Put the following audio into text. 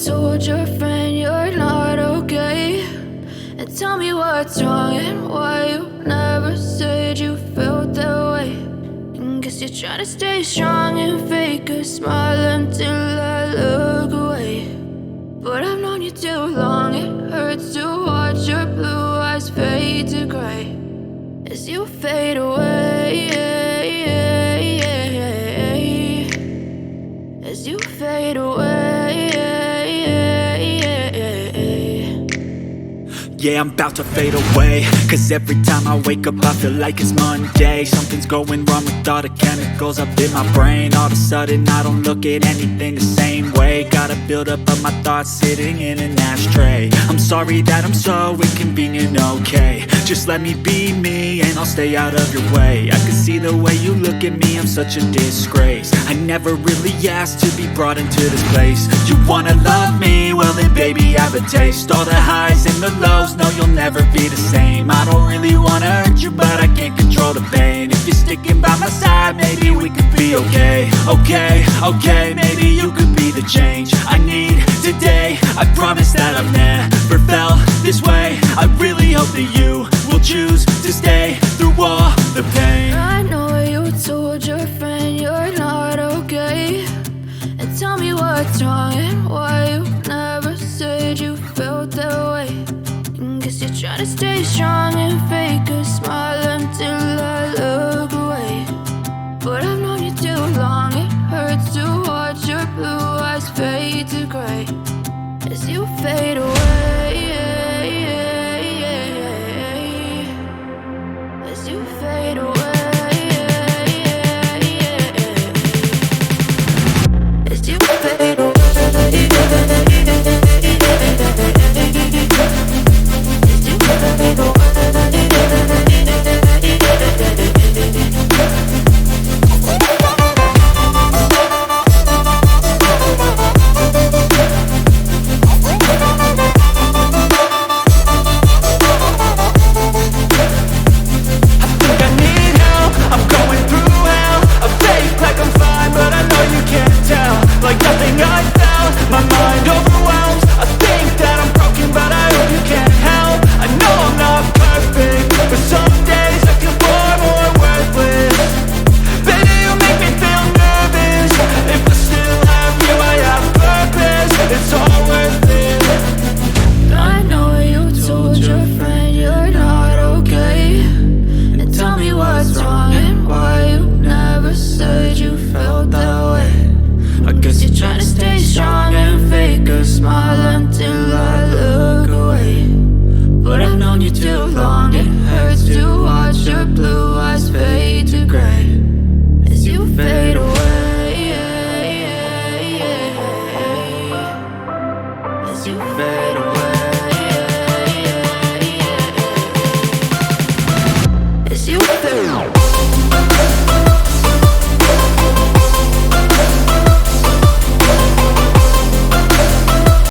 told your friend you're not okay? And tell me what's wrong and why you never said you felt that way. And guess you're trying to stay strong and fake a smile until I look away. But I've known you too long, it hurts to watch your blue eyes fade to gray as you fade away, as you fade away. Yeah, I'm about to fade away, cause every time I wake up I feel like it's Monday. Something's going wrong with all the chemicals up in my brain. All of a sudden I don't look at anything the same way. Got a buildup of my thoughts sitting in an ashtray. I'm sorry that I'm so inconvenient, okay? Just let me be me and I'll stay out of your way. I can see the way you look at me, I'm such a disgrace. I never really asked to be brought into this place. You wanna love me? Well then baby I have a taste. All the highs and the lows, no you'll never be the same. I don't really wanna hurt you but I can't control the pain. If you're sticking by my side maybe we could be okay. Okay, maybe you could be the change I need today. I promise that I've never felt this way. I really hope that you will choose to stay through all the pain. I know you told your friend you're not okay. And tell me what's wrong and why you never said you felt that way. And guess you're trying to stay strong and fake a smile until I look away. But I've known you too long, it hurts to watch your blue eyes fade to gray as you fade away, as you fade away, as you fade away, as you fade away. Like nothing I felt, my mind overwhelms. I think that I'm broken, but I hope you can't help. I know I'm not perfect, but some days I feel far more worthless. Baby, you make me feel nervous. If I still have you, I have purpose. It's all worth it. I know you told your friend you're not okay. And tell me what's wrong and why you never said you felt that way. I guess you're trying to stay strong and fake a smile until I look away. But I've known you too long, it hurts to watch your blue eyes fade to gray as you fade away, as you fade away, as you fade away.